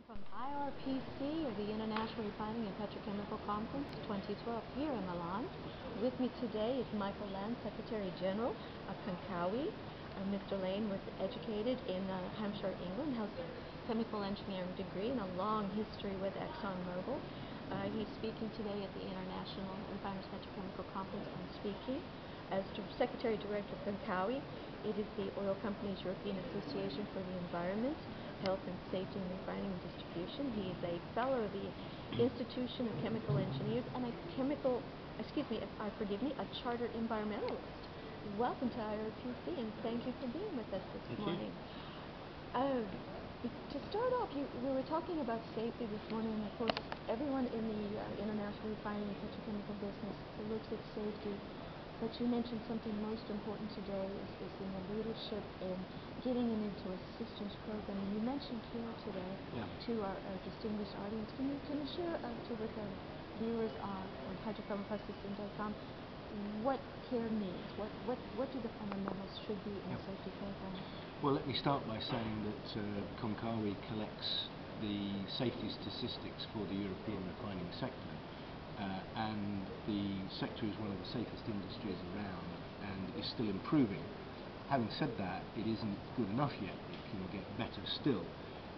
From IRPC, or the International Refining and Petrochemical Conference 2012 here in Milan. With me today is Michael Lane, Secretary General of CONCAWE. Mr. Lane was educated in Hampshire, England, has a chemical engineering degree and a long history with ExxonMobil. He's speaking today at the International Refining and Petrochemical Conference. I'm speaking as Secretary Director of CONCAWE. It is the Oil Companies European Association for the Environment, Health and Safety in Refining and Distribution. He is a fellow of the Institution of Chemical Engineers and a a chartered environmentalist. Welcome to IRPC, and thank you for being with us this morning. To start off, we were talking about safety this morning, and of course, everyone in the international refining and petrochemical business looks at safety. But you mentioned something most important today is in the leadership in getting them into a systems program. And you mentioned CARE today to our distinguished audience. Can you share with our viewers on hydrocarbonprocessing.com what CARE means? What do the fundamentals should be in a safety program? Well, let me start by saying that CONCAWE collects the safety statistics for the European refining sector. And the sector is one of the safest industries around and is still improving. Having said that, it isn't good enough yet. It can get better still.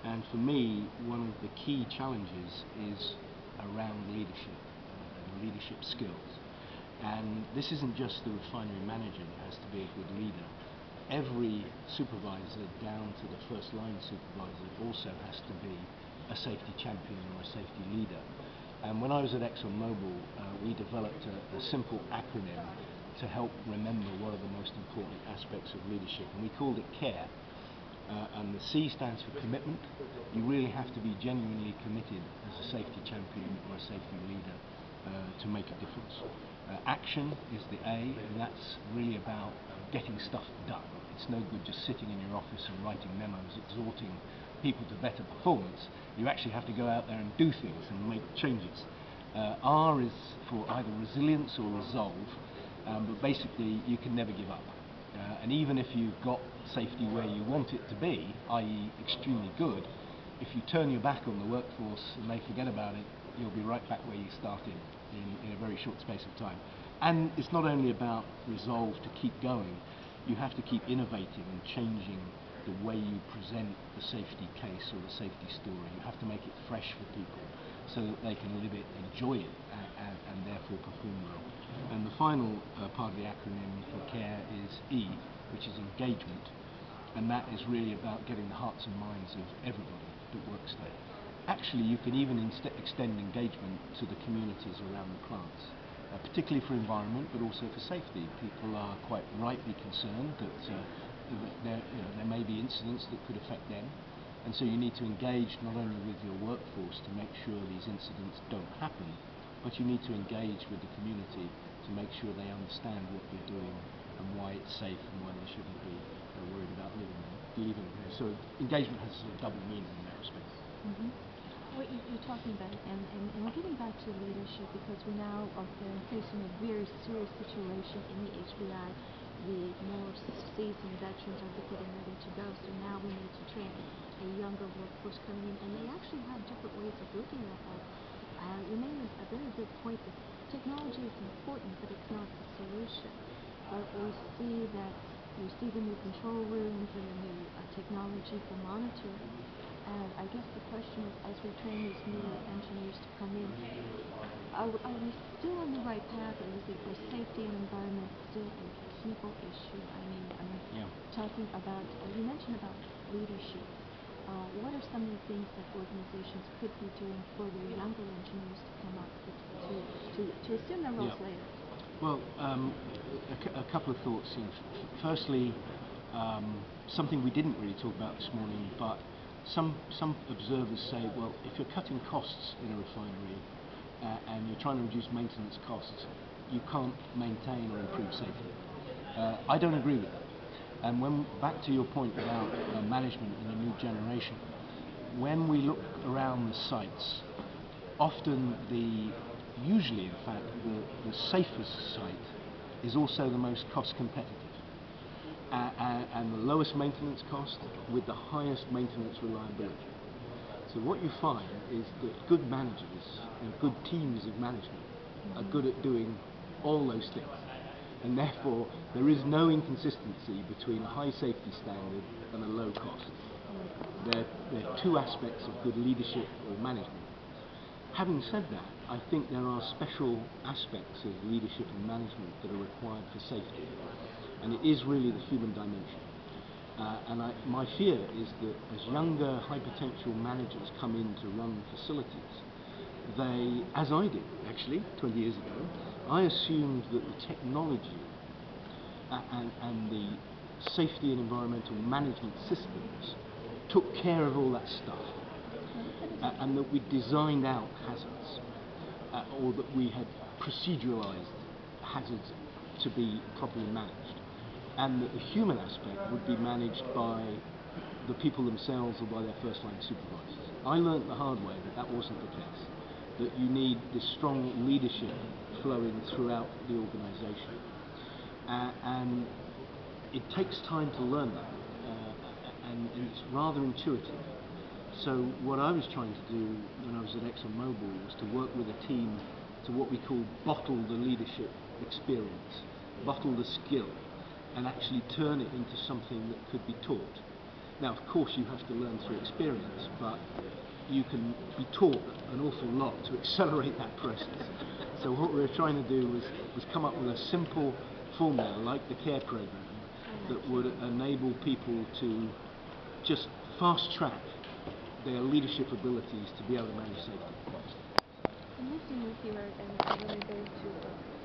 And for me, one of the key challenges is around leadership and leadership skills. And this isn't just the refinery manager that has to be a good leader. Every supervisor down to the first line supervisor also has to be a safety champion or a safety leader. And when I was at ExxonMobil, we developed a simple acronym to help remember what are the most important aspects of leadership, and we called it CARE. And the C stands for commitment. You really have to be genuinely committed as a safety champion or a safety leader to make a difference. Action is the A, and that's really about getting stuff done. It's no good just sitting in your office and writing memos exhorting people to better performance. You actually have to go out there and do things and make changes. R is for either resilience or resolve, but basically you can never give up. And even if you've got safety where you want it to be, i.e. extremely good, if you turn your back on the workforce and they forget about it, you'll be right back where you started in a very short space of time. And it's not only about resolve to keep going, you have to keep innovating and changing the way you present the safety case or the safety story. You have to make it fresh for people so that they can live it, enjoy it, and therefore perform well. And the final part of the acronym for CARE is E, which is engagement, and that is really about getting the hearts and minds of everybody that works there. Actually, you can even extend engagement to the communities around the plants, particularly for environment, but also for safety. People are quite rightly concerned that there may be incidents that could affect them, and so you need to engage not only with your workforce to make sure these incidents don't happen, but you need to engage with the community to make sure they understand what you're doing and why it's safe and why they shouldn't be worried about leaving there. So engagement has a sort of double meaning in that respect. What you're talking about, and we're getting back to leadership because we now are facing a very serious situation in the HBI. The more seasoned veterans are getting ready to go, so now we need to train a younger workforce coming in, and they actually have different ways of looking at that. You made a very good point that technology is important, but it's not the solution. But we see the new control rooms and the new technology for monitoring. And I guess the question is, as we train these new engineers to come in, are we still on the right path, or is safety and environment still a people issue? Talking about, you mentioned about leadership. What are some of the things that organizations could be doing for their younger engineers to come up to assume their roles later? Well, a couple of thoughts. Firstly, something we didn't really talk about this morning, but some observers say, well, if you're cutting costs in a refinery and you're trying to reduce maintenance costs, you can't maintain or improve safety. I don't agree with that. And back to your point about management in a new generation, when we look around the sites, often usually in fact, the safest site is also the most cost competitive. And the lowest maintenance cost with the highest maintenance reliability. So what you find is that good managers and good teams of management are good at doing all those things. And therefore, there is no inconsistency between a high safety standard and a low cost. They're two aspects of good leadership or management. Having said that, I think there are special aspects of leadership and management that are required for safety. And it is really the human dimension. My fear is that as younger, high potential managers come in to run facilities, they, as I did actually 20 years ago, I assumed that the technology and the safety and environmental management systems took care of all that stuff, and that we designed out hazards, or that we had proceduralized hazards to be properly managed, and that the human aspect would be managed by the people themselves or by their first line supervisors. I learnt the hard way that that wasn't the case, that you need this strong leadership flowing throughout the organisation, and it takes time to learn that, and it's rather intuitive. So what I was trying to do when I was at ExxonMobil was to work with a team to what we call bottle the leadership experience, bottle the skill, and actually turn it into something that could be taught. Now, of course, you have to learn through experience, but you can be taught an awful lot to accelerate that process. So what we were trying to do was come up with a simple formula, like the CARE program, that would enable people to just fast track their leadership abilities to be able to manage safety. I'm listening with you and I want to go to